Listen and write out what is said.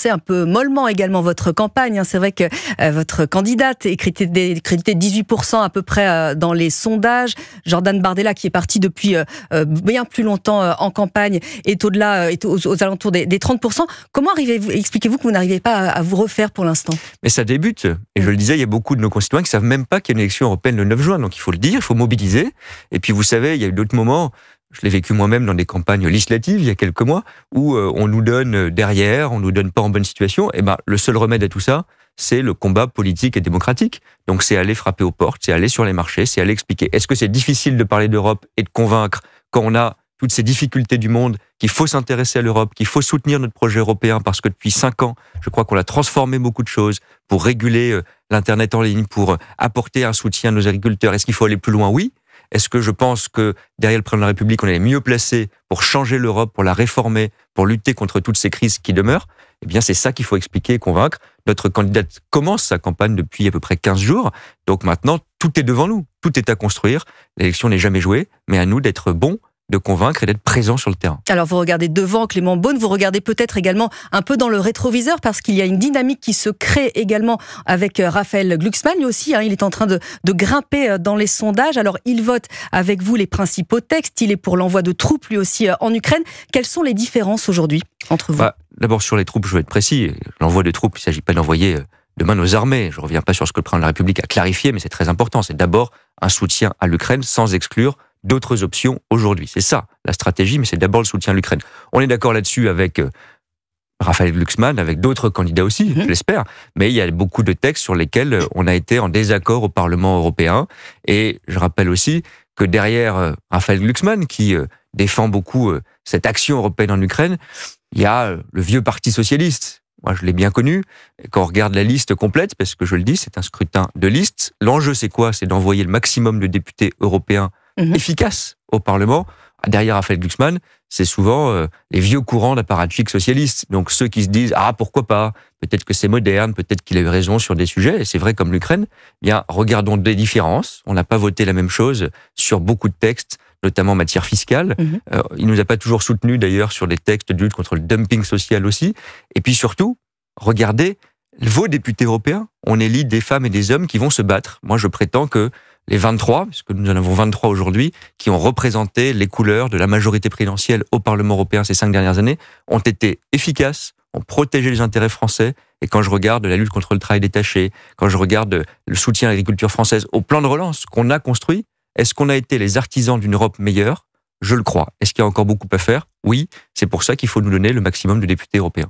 lancé un peu mollement également votre campagne. C'est vrai que votre candidate est créditée 18% à peu près dans les sondages. Jordan Bardella, qui est parti depuis bien plus longtemps en campagne, est au-delà, est aux alentours des 30%. Comment expliquez-vous que vous n'arrivez pas à vous refaire pour l'instant? Mais ça débute. Et je le disais, il y a beaucoup de nos concitoyens qui ne savent même pas qu'il y a une élection européenne le 9 juin. Donc il faut le dire, il faut mobiliser. Et puis vous savez, il y a eu d'autres moments, je l'ai vécu moi-même dans des campagnes législatives il y a quelques mois, où on nous donne derrière, on nous donne pas en bonne situation. Et ben, le seul remède à tout ça, c'est le combat politique et démocratique. Donc c'est aller frapper aux portes, c'est aller sur les marchés, c'est aller expliquer. Est-ce que c'est difficile de parler d'Europe et de convaincre quand on a toutes ces difficultés du monde, qu'il faut s'intéresser à l'Europe, qu'il faut soutenir notre projet européen, parce que depuis 5 ans, je crois qu'on a transformé beaucoup de choses pour réguler l'Internet en ligne, pour apporter un soutien à nos agriculteurs. Est-ce qu'il faut aller plus loin? Oui. Est-ce que je pense que derrière le président de la République, on est mieux placé pour changer l'Europe, pour la réformer, pour lutter contre toutes ces crises qui demeurent? Eh bien, c'est ça qu'il faut expliquer et convaincre. Notre candidate commence sa campagne depuis à peu près 15 jours. Donc maintenant, tout est devant nous. Tout est à construire. L'élection n'est jamais jouée, mais à nous d'être bons, de convaincre et d'être présent sur le terrain. Alors vous regardez devant Clément Beaune, vous regardez peut-être également un peu dans le rétroviseur, parce qu'il y a une dynamique qui se crée également avec Raphaël Glucksmann. Lui aussi, il est en train de grimper dans les sondages. Alors il vote avec vous les principaux textes, il est pour l'envoi de troupes lui aussi en Ukraine. Quelles sont les différences aujourd'hui entre vous? D'abord sur les troupes, je veux être précis. L'envoi de troupes, il ne s'agit pas d'envoyer demain nos armées. Je ne reviens pas sur ce que le président de la République a clarifié, mais c'est très important. C'est d'abord un soutien à l'Ukraine sans exclure d'autres options aujourd'hui. C'est ça, la stratégie, mais c'est d'abord le soutien à l'Ukraine. On est d'accord là-dessus avec Raphaël Glucksmann, avec d'autres candidats aussi, je l'espère, mais il y a beaucoup de textes sur lesquels on a été en désaccord au Parlement européen. Et je rappelle aussi que derrière Raphaël Glucksmann, qui défend beaucoup cette action européenne en Ukraine, il y a le vieux Parti socialiste. Moi, je l'ai bien connu. Et quand on regarde la liste complète, parce que je le dis, c'est un scrutin de liste, l'enjeu c'est quoi? C'est d'envoyer le maximum de députés européens efficace au Parlement. Derrière Raphaël Glucksmann, c'est souvent les vieux courants d'apparatchiks socialistes. Donc ceux qui se disent « Ah, pourquoi pas? Peut-être que c'est moderne, peut-être qu'il a eu raison sur des sujets. » Et c'est vrai comme l'Ukraine. Bien, regardons des différences. On n'a pas voté la même chose sur beaucoup de textes, notamment en matière fiscale. Il nous a pas toujours soutenus d'ailleurs sur des textes de lutte contre le dumping social aussi. Et puis surtout, regardez vos députés européens. On élit des femmes et des hommes qui vont se battre. Moi, je prétends que les 23, puisque nous en avons 23 aujourd'hui, qui ont représenté les couleurs de la majorité présidentielle au Parlement européen ces 5 dernières années, ont été efficaces, ont protégé les intérêts français. Et quand je regarde la lutte contre le travail détaché, quand je regarde le soutien à l'agriculture française au plan de relance qu'on a construit, est-ce qu'on a été les artisans d'une Europe meilleure? Je le crois. Est-ce qu'il y a encore beaucoup à faire? Oui, c'est pour ça qu'il faut nous donner le maximum de députés européens.